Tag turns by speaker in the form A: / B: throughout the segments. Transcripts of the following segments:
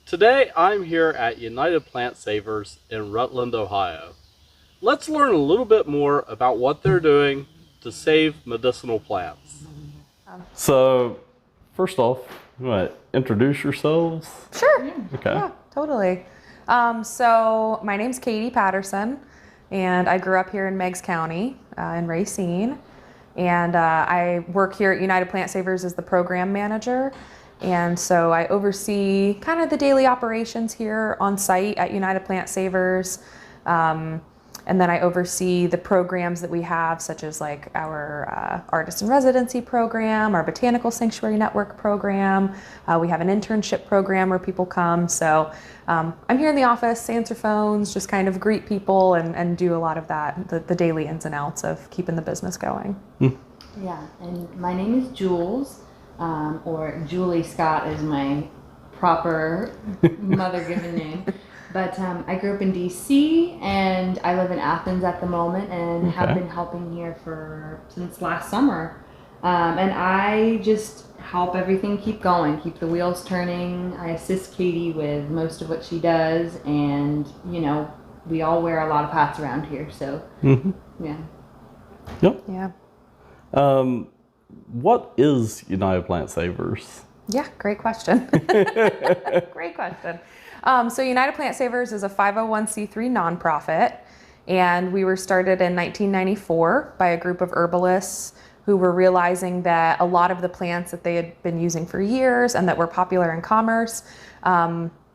A: Today I'm here at United Plant Savers in Rutland, Ohio. Let's learn a little bit more about what they're doing to save medicinal plants.
B: So, first off, you want to introduce yourselves?
C: Sure.
B: Okay.
C: Yeah, totally. So my name's Katie Patterson, and I grew up here in Meigs County in Racine. And I work here at United Plant Savers as the program manager. And so I oversee kind of the daily operations here on site at United Plant Savers. And then I oversee the programs that we have, such as like our Artist in Residency program, our Botanical Sanctuary Network program. We have an internship program where people come. So I'm here in the office, answer phones, just kind of greet people and do a lot of that, the daily ins and outs of keeping the business going.
D: Yeah, and my name is Jules, or Julie Scott is my proper mother given name. But I grew up in DC and I live in Athens at the moment and have been helping here since last summer. And I just help everything keep going, keep the wheels turning. I assist Katie with most of what she does, and you know, we all wear a lot of hats around here, so yeah.
B: Yep.
C: Yeah.
B: What is United Plant Savers?
C: Yeah, great question. Great question. So United Plant Savers is a 501c3 nonprofit, and we were started in 1994 by a group of herbalists who were realizing that a lot of the plants that they had been using for years and that were popular in commerce,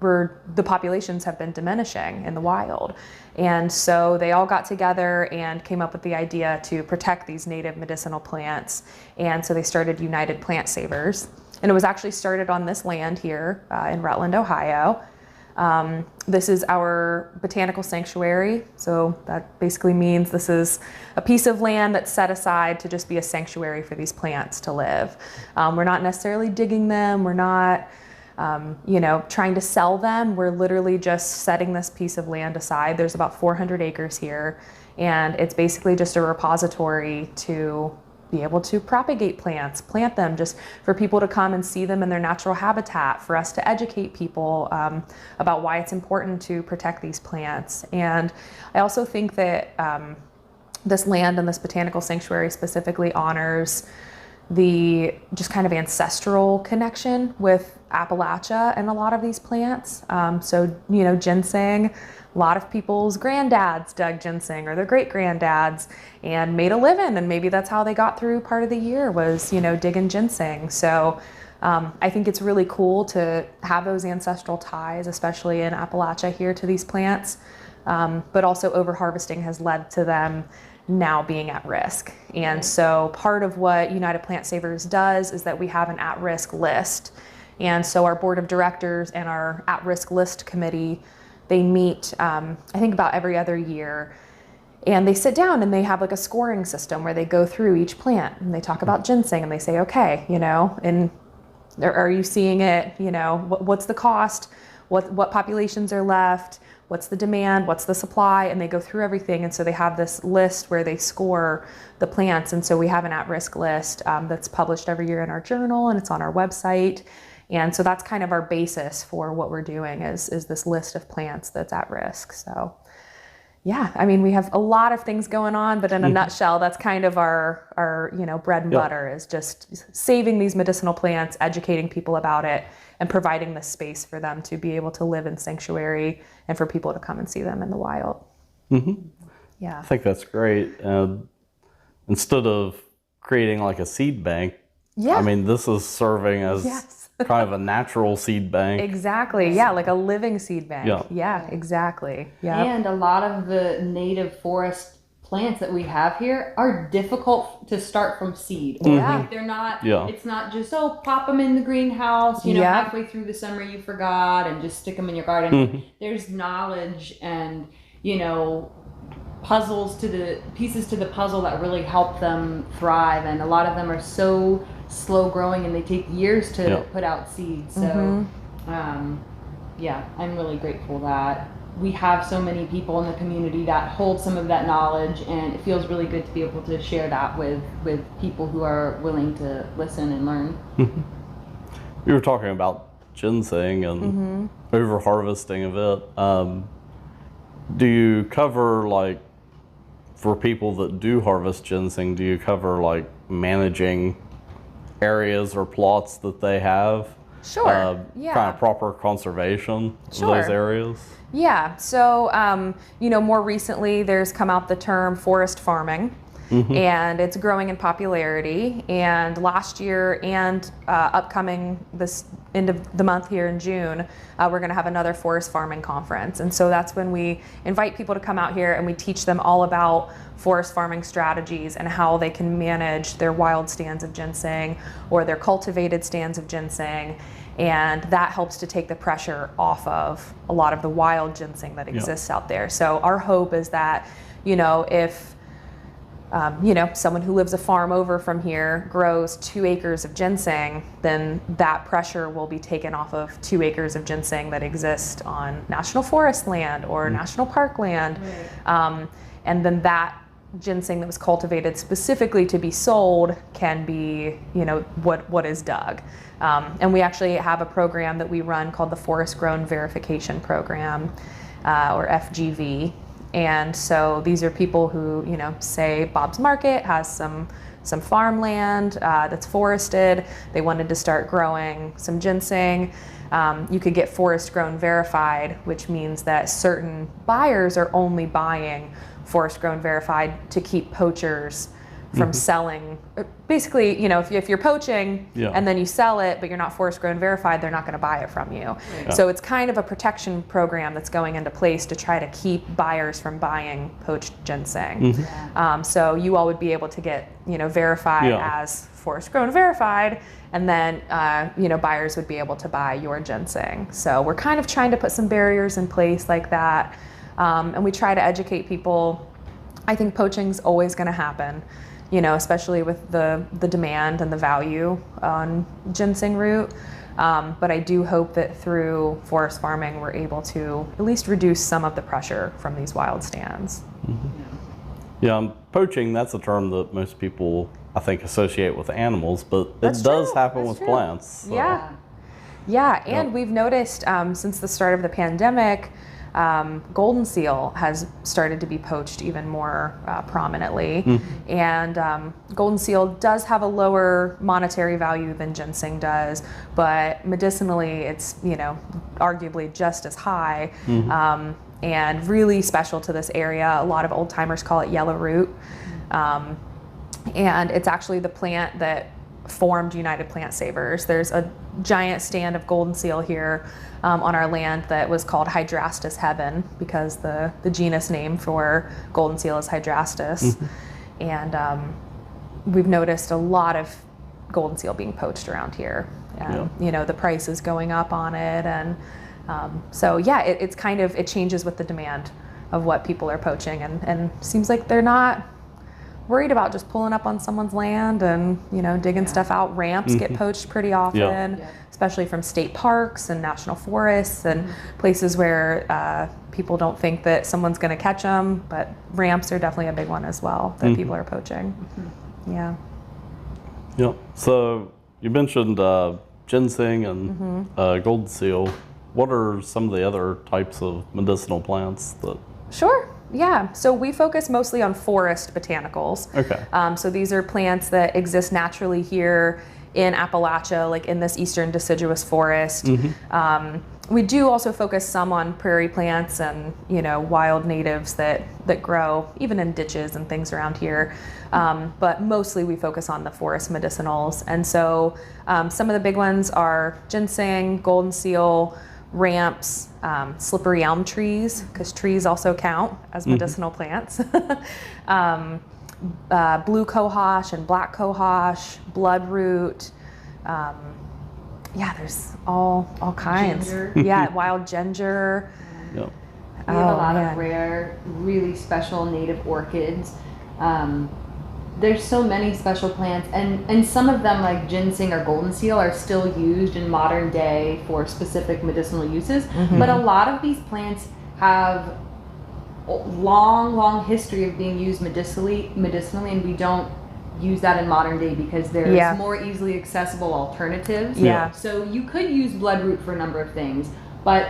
C: the populations have been diminishing in the wild. And so they all got together and came up with the idea to protect these native medicinal plants. And so they started United Plant Savers. And it was actually started on this land here in Rutland, Ohio. This is our botanical sanctuary. So that basically means this is a piece of land that's set aside to just be a sanctuary for these plants to live. We're not necessarily digging them. We're not trying to sell them. We're literally just setting this piece of land aside. There's about 400 acres here, and it's basically just a repository to be able to propagate plants, plant them, just for people to come and see them in their natural habitat, for us to educate people about why it's important to protect these plants. And I also think that this land and this botanical sanctuary specifically honors the just kind of ancestral connection with Appalachia and a lot of these plants. So, ginseng, a lot of people's granddads dug ginseng, or their great granddads, and made a living. And maybe that's how they got through part of the year, was, digging ginseng. So I think it's really cool to have those ancestral ties, especially in Appalachia here, to these plants. But also overharvesting has led to them now being at risk. And so part of what United Plant Savers does is that we have an at-risk list. And so our board of directors and our at-risk list committee, they meet, I think about every other year, and they sit down and they have like a scoring system where they go through each plant and they talk about ginseng and they say, okay, and are you seeing it? What's the cost? What populations are left? What's the demand? What's the supply? And they go through everything. And so they have this list where they score the plants. And so we have an at-risk list that's published every year in our journal, and it's on our website. And so that's kind of our basis for what we're doing is this list of plants that's at risk. So yeah, I mean, we have a lot of things going on, but in a nutshell, that's kind of our bread and butter, is just saving these medicinal plants, educating people about it, and providing the space for them to be able to live in sanctuary and for people to come and see them in the wild. Yeah.
B: I think that's great. Instead of creating like a seed bank, I mean, this is serving as kind of a natural seed bank.
C: Exactly. Yeah, like a living seed bank. Yeah, exactly. Yeah.
D: And a lot of the native forest plants that we have here are difficult to start from seed. Like they're not, it's not just, pop them in the greenhouse, halfway through the summer you forgot and just stick them in your garden. There's knowledge and, pieces to the puzzle that really help them thrive. And a lot of them are so slow growing and they take years to put out seeds. So, I'm really grateful that we have so many people in the community that hold some of that knowledge, and it feels really good to be able to share that with people who are willing to listen and learn.
B: You were talking about ginseng and over harvesting of it. Do you cover, like, for people that do harvest ginseng, do you cover like managing areas or plots that they have?
C: Sure. Yeah.
B: Kind of proper conservation of
C: Sure.
B: those areas?
C: Yeah. So, you know, more recently there's come out the term forest farming. And it's growing in popularity. And last year and upcoming this end of the month here in June, we're going to have another forest farming conference. And so that's when we invite people to come out here and we teach them all about forest farming strategies and how they can manage their wild stands of ginseng or their cultivated stands of ginseng. And that helps to take the pressure off of a lot of the wild ginseng that exists out there. So our hope is that, you know, if you know, someone who lives a farm over from here grows 2 acres of ginseng, then that pressure will be taken off of 2 acres of ginseng that exist on national forest land or national park land. Right. And then that ginseng that was cultivated specifically to be sold can be, you know, what is dug. And we actually have a program that we run called the Forest Grown Verification Program, or FGV. And so these are people who, you know, say Bob's Market has some farmland that's forested. They wanted to start growing some ginseng. You could get forest grown verified, which means that certain buyers are only buying forest grown verified to keep poachers from selling. Basically, you know, if you're poaching and then you sell it, but you're not forest grown verified, they're not going to buy it from you. Right. So it's kind of a protection program that's going into place to try to keep buyers from buying poached ginseng. So you all would be able to get, you know, verified as forest grown verified, and then, you know, buyers would be able to buy your ginseng. So we're kind of trying to put some barriers in place like that. And we try to educate people. I think poaching's always going to happen, you know, especially with the demand and the value on ginseng root. But I do hope that through forest farming, we're able to at least reduce some of the pressure from these wild stands.
B: Yeah, poaching, that's a term that most people, I think, associate with animals, but it does happen with plants. So.
C: Yeah, and we've noticed since the start of the pandemic, Goldenseal has started to be poached even more prominently. And Goldenseal does have a lower monetary value than ginseng does, but medicinally it's, you know, arguably just as high. And really special to this area. A lot of old timers call it yellow root. And it's actually the plant that formed United Plant Savers. There's a giant stand of Goldenseal here on our land that was called Hydrastis Heaven because the genus name for Goldenseal is Hydrastis. And we've noticed a lot of Goldenseal being poached around here. You know, the price is going up on it, and so yeah, it's kind of, it changes with the demand of what people are poaching, and seems like they're not worried about just pulling up on someone's land and, you know, digging stuff out. Ramps get poached pretty often, especially from state parks and national forests and places where people don't think that someone's going to catch them, but ramps are definitely a big one as well that people are poaching. Yeah.
B: So you mentioned ginseng and Goldenseal. What are some of the other types of medicinal plants that?
C: Sure. Yeah, so we focus mostly on forest botanicals. So these are plants that exist naturally here in Appalachia, like in this eastern deciduous forest. We do also focus some on prairie plants and, you know, wild natives that grow even in ditches and things around here. But mostly we focus on the forest medicinals. And so some of the big ones are ginseng, goldenseal, ramps, slippery elm trees, because trees also count as medicinal plants. Blue cohosh and black cohosh, bloodroot. Yeah, there's all kinds. Ginger. Wild ginger.
D: We have a lot of rare, really special native orchids. There's so many special plants, and some of them, like ginseng or goldenseal, are still used in modern day for specific medicinal uses. But a lot of these plants have long history of being used medicinally, and we don't use that in modern day because there's
C: Yeah.
D: more easily accessible alternatives.
C: Yeah.
D: So you could use bloodroot for a number of things, but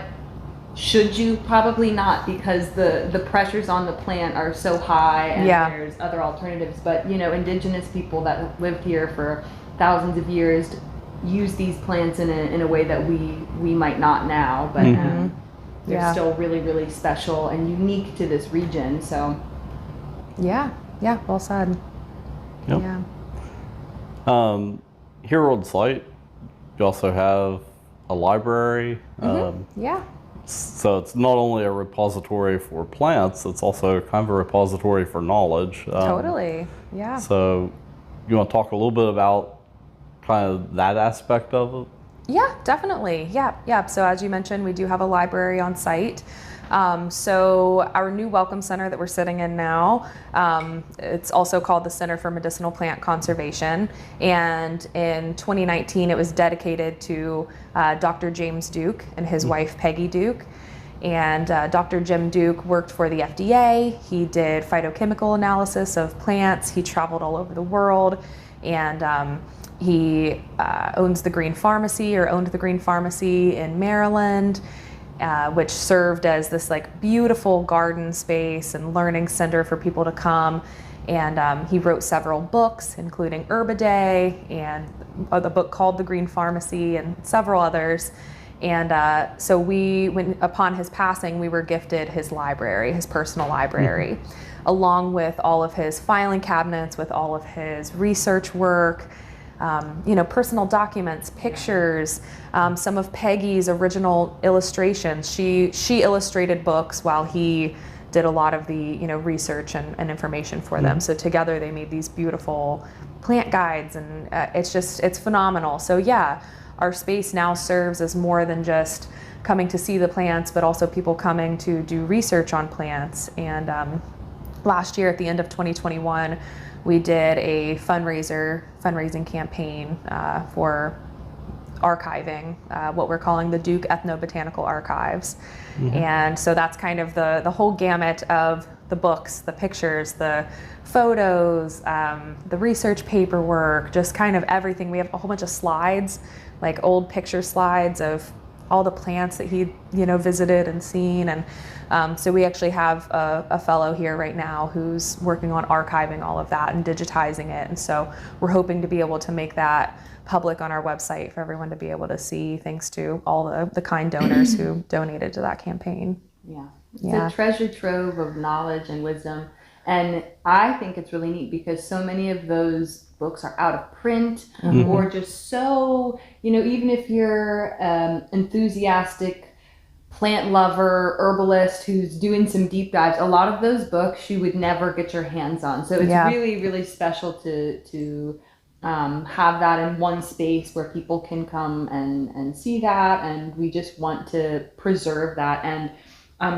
D: should you? Probably not, because the pressures on the plant are so high, and there's other alternatives. But indigenous people that have lived here for thousands of years use these plants in a way that we might not now, but they're still really, really special and unique to this region. So
C: Yeah, well said.
B: Yep.
C: Yeah.
B: Here on site, you also have a library.
C: Yeah.
B: So it's not only a repository for plants, it's also kind of a repository for knowledge.
C: Totally. Yeah.
B: So you want to talk a little bit about kind of that aspect of it?
C: Yeah, definitely. Yeah. So as you mentioned, we do have a library on site. So our new welcome center that we're sitting in now, it's also called the Center for Medicinal Plant Conservation. And in 2019, it was dedicated to Dr. James Duke and his wife, Peggy Duke. And Dr. Jim Duke worked for the FDA. He did phytochemical analysis of plants. He traveled all over the world. And he owned the Green Pharmacy in Maryland. Which served as this beautiful garden space and learning center for people to come. And he wrote several books, including Herb a Day and the book called The Green Pharmacy and several others. And so upon his passing, we were gifted his library, his personal library, along with all of his filing cabinets with all of his research work. Personal documents, pictures, some of Peggy's original illustrations. She illustrated books while he did a lot of the research and information for them. So together they made these beautiful plant guides, and it's phenomenal. So yeah, our space now serves as more than just coming to see the plants, but also people coming to do research on plants. And last year at the end of 2021, we did a fundraising campaign for archiving what we're calling the Duke Ethnobotanical Archives. And so that's kind of the whole gamut of the books, the pictures, the photos, the research paperwork, just kind of everything. We have a whole bunch of slides, like old picture slides of all the plants that he visited and seen. And so we actually have a fellow here right now who's working on archiving all of that and digitizing it. And so we're hoping to be able to make that public on our website for everyone to be able to see, thanks to all the kind donors who donated to that campaign.
D: It's a treasure trove of knowledge and wisdom. And I think it's really neat because so many of those books are out of print or just so, even if you're enthusiastic plant lover, herbalist who's doing some deep dives, a lot of those books you would never get your hands on. So it's really, really special to have that in one space where people can come and see that. And we just want to preserve that. And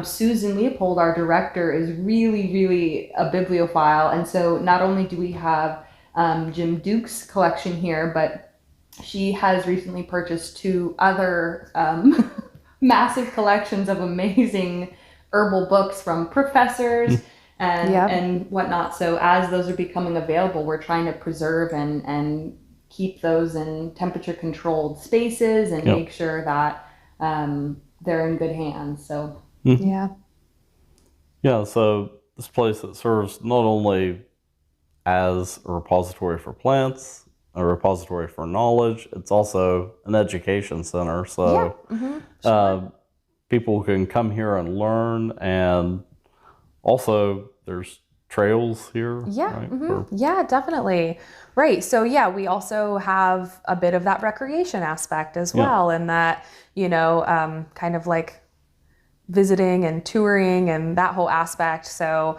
D: Susan Leopold, our director, is really, really a bibliophile. And so not only do we have Jim Duke's collection here, but she has recently purchased 2 other massive collections of amazing herbal books from professors and whatnot. So as those are becoming available, we're trying to preserve and keep those in temperature controlled spaces and make sure that they're in good hands. So
B: so this place, it serves not only as a repository for plants, a repository for knowledge, it's also an education center. So people can come here and learn, and also there's trails here.
C: Yeah, definitely. Right. So we also have a bit of that recreation aspect as well, and that, kind of like visiting and touring and that whole aspect. So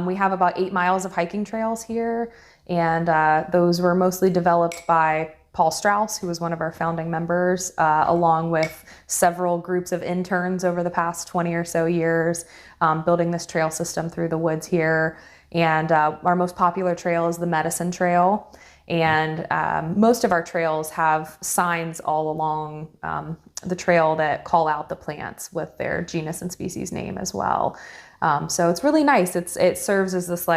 C: we have about 8 miles of hiking trails here, and those were mostly developed by Paul Strauss, who was one of our founding members, along with several groups of interns over the past 20 or so years, building this trail system through the woods here. And our most popular trail is the Medicine Trail. And most of our trails have signs all along the trail that call out the plants with their genus and species name as well. So it's really nice. It serves as this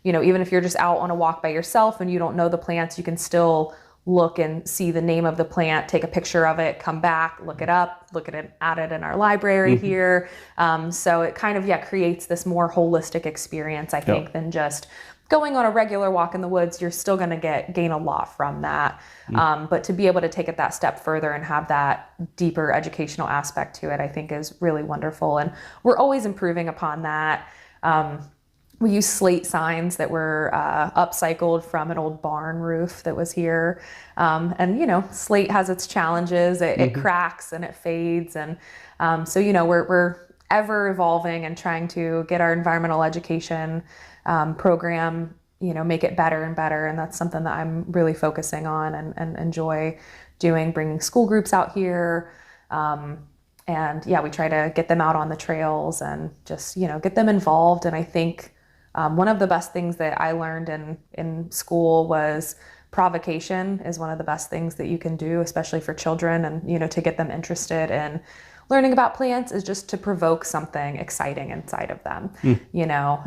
C: even if you're just out on a walk by yourself and you don't know the plants, you can still look and see the name of the plant, take a picture of it, come back, look it up, look at it, add it in our library here. So it kind of, creates this more holistic experience, I think, than just going on a regular walk in the woods. You're still going to gain a lot from that. But to be able to take it that step further and have that deeper educational aspect to it, I think is really wonderful. And we're always improving upon that. We use slate signs that were upcycled from an old barn roof that was here. And, slate has its challenges. It cracks and it fades. And so, we're ever evolving and trying to get our environmental education program, make it better and better. And that's something that I'm really focusing on and enjoy doing, bringing school groups out here. And we try to get them out on the trails and just, get them involved. And I think one of the best things that I learned in school was provocation is one of the best things that you can do, especially for children, and, to get them interested in learning about plants is just to provoke something exciting inside of them.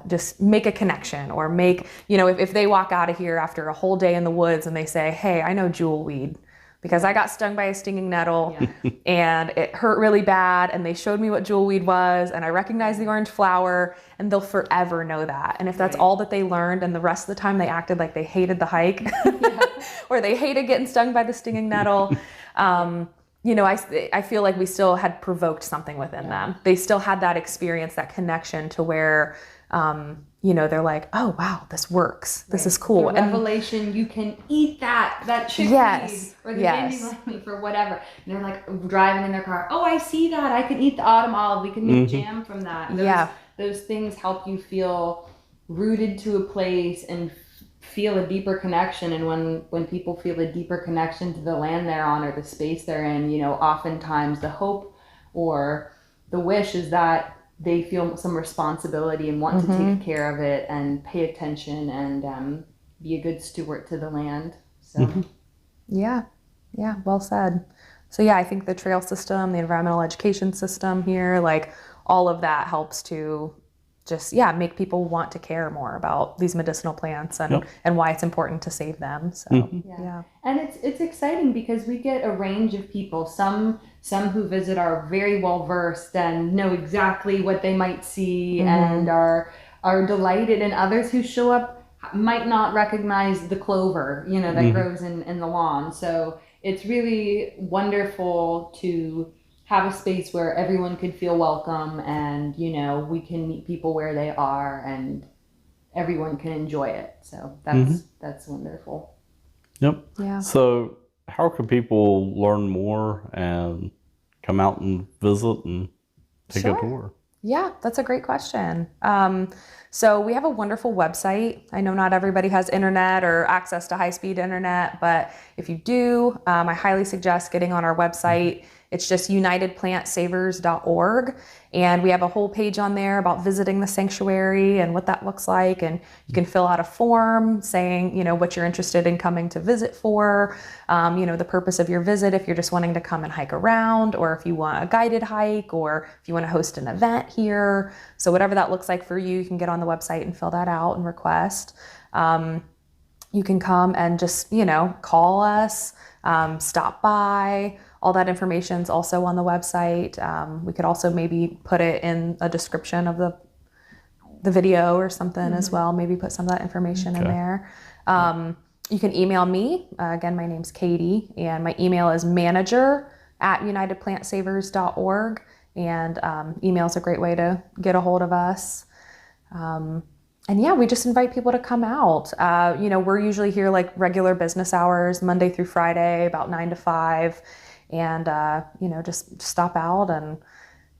C: Just make a connection, or make, if they walk out of here after a whole day in the woods and they say, hey, I know jewelweed because I got stung by a stinging nettle and it hurt really bad, and they showed me what jewelweed was and I recognized the orange flower, and they'll forever know that. And if that's all that they learned and the rest of the time they acted like they hated the hike or they hated getting stung by the stinging nettle, I feel like we still had provoked something within them. They still had that experience, that connection to where, they're like, oh, wow, this works. This is cool.
D: The revelation, you can eat that chickweed or the dandelion leaf or whatever. And they're like driving in their car. Oh, I see that. I can eat the autumn olive. We can make jam from that. Those things help you feel rooted to a place and feel a deeper connection. And when people feel a deeper connection to the land they're on or the space they're in, oftentimes the hope or the wish is that they feel some responsibility and want to take care of it and pay attention and be a good steward to the land. So
C: yeah, well said. So I think the trail system, the environmental education system here, like all of that helps to just make people want to care more about these medicinal plants and why it's important to save them. So
D: and it's exciting because we get a range of people. Some who visit are very well versed and know exactly what they might see and are delighted, and others who show up might not recognize the clover that grows in the lawn. So it's really wonderful to have a space where everyone could feel welcome, and we can meet people where they are and everyone can enjoy it. So that's wonderful.
B: Yep.
C: Yeah.
B: So how can people learn more and come out and visit and take a tour?
C: Yeah, that's a great question. So we have a wonderful website. I know not everybody has internet or access to high-speed internet, but if you do, I highly suggest getting on our website. It's just unitedplantsavers.org. And we have a whole page on there about visiting the sanctuary and what that looks like. And you can fill out a form saying, what you're interested in coming to visit for, the purpose of your visit, if you're just wanting to come and hike around, or if you want a guided hike, or if you want to host an event here. So whatever that looks like for you, you can get on the website and fill that out and request. You can come and just, call us, stop by. All that information is also on the website. We could also maybe put it in a description of the video or something as well. Maybe put some of that information in there. You can email me. Again, my name's Katie, and my email is manager@unitedplantsavers.org. And email is a great way to get a hold of us. And we just invite people to come out. We're usually here like regular business hours, Monday through Friday, about 9 to 5. And, just stop out and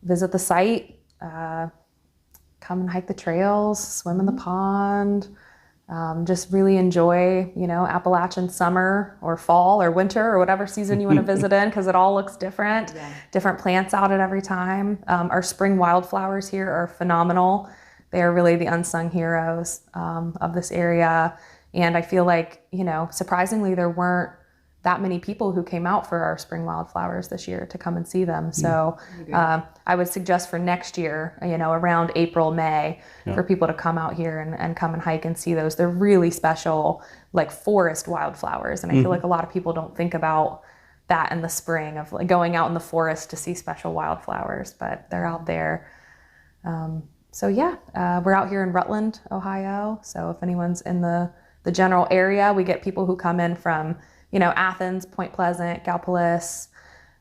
C: visit the site, come and hike the trails, swim in the pond, just really enjoy, Appalachian summer or fall or winter or whatever season you want to visit in, because it all looks different. Different plants out at every time. Our spring wildflowers here are phenomenal. They are really the unsung heroes of this area. And I feel like, surprisingly, there weren't that many people who came out for our spring wildflowers this year to come and see them. So I would suggest for next year, around April, May, for people to come out here and come and hike and see those. They're really special, like forest wildflowers. And I feel like a lot of people don't think about that in the spring of like going out in the forest to see special wildflowers, but they're out there. We're out here in Rutland, Ohio. So if anyone's in the general area, we get people who come in from Athens, Point Pleasant, Gallipolis,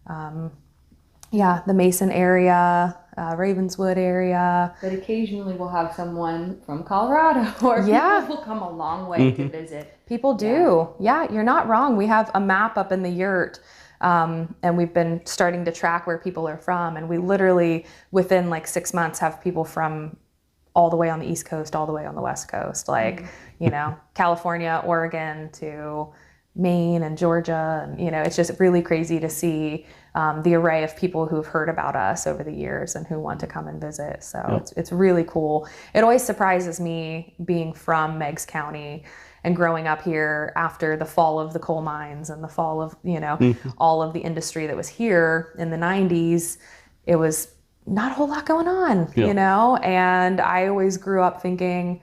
C: the Mason area, Ravenswood area.
D: But occasionally we'll have someone from Colorado or people will come a long way to visit.
C: People do. Yeah, you're not wrong. We have a map up in the yurt, and we've been starting to track where people are from. And we literally, within like 6 months, have people from all the way on the East Coast, all the way on the West Coast, like, California, Oregon to Maine and Georgia. And, it's just really crazy to see the array of people who've heard about us over the years and who want to come and visit. So it's really cool. It always surprises me being from Meigs County and growing up here after the fall of the coal mines and the fall of, all of the industry that was here in the 90s. It was not a whole lot going on, and I always grew up thinking,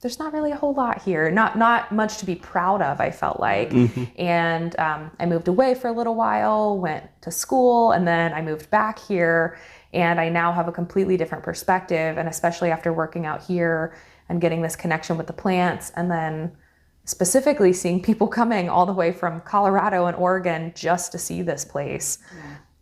C: there's not really a whole lot here, not much to be proud of, I felt like. And I moved away for a little while, went to school, and then I moved back here, and I now have a completely different perspective, and especially after working out here and getting this connection with the plants, and then specifically seeing people coming all the way from Colorado and Oregon just to see this place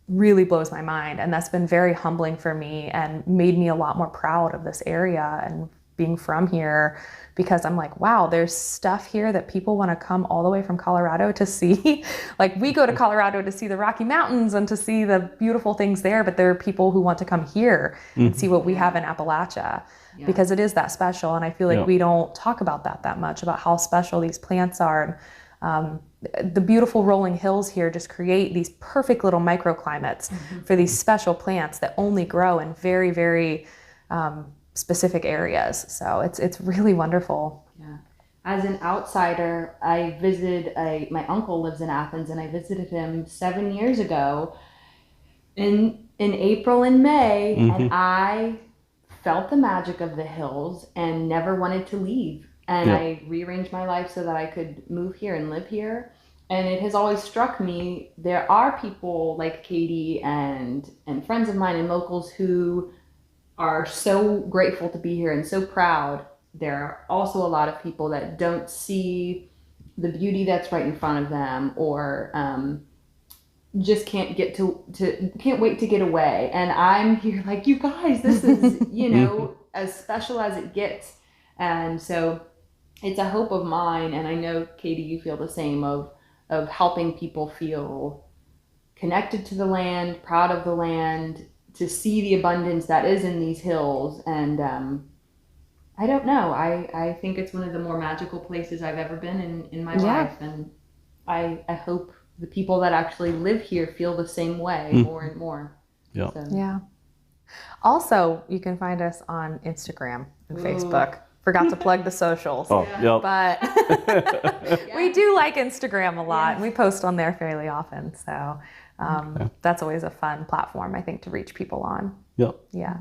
C: really blows my mind. And that's been very humbling for me and made me a lot more proud of this area and being from here, because I'm like, wow, there's stuff here that people want to come all the way from Colorado to see. Like, we go to Colorado to see the Rocky Mountains and to see the beautiful things there, but there are people who want to come here and see what we have in Appalachia because it is that special. And I feel like we don't talk about that much, about how special these plants are. And the beautiful rolling hills here just create these perfect little microclimates for these special plants that only grow in very, very specific areas. So it's really wonderful.
D: Yeah. As an outsider, I visited my uncle lives in Athens, and I visited him 7 years ago in April and May, and I felt the magic of the hills and never wanted to leave. And I rearranged my life so that I could move here and live here. And it has always struck me, there are people like Katie and friends of mine and locals who are so grateful to be here and so proud. There are also a lot of people that don't see the beauty that's right in front of them, or just can't wait to get away. And I'm here like, you guys, this is, as special as it gets. And so it's a hope of mine. And I know, Katie, you feel the same, of helping people feel connected to the land, proud of the land, to see the abundance that is in these hills. And I don't know, I think it's one of the more magical places I've ever been in my life. And I hope the people that actually live here feel the same way more and more.
B: Yeah.
D: So.
C: Yeah. Also, you can find us on Instagram and Facebook. Forgot to plug the socials.
B: Oh, yep.
C: But we do like Instagram a lot. And we post on there fairly often. So that's always a fun platform, I think, to reach people on.
B: Yep.
C: Yeah.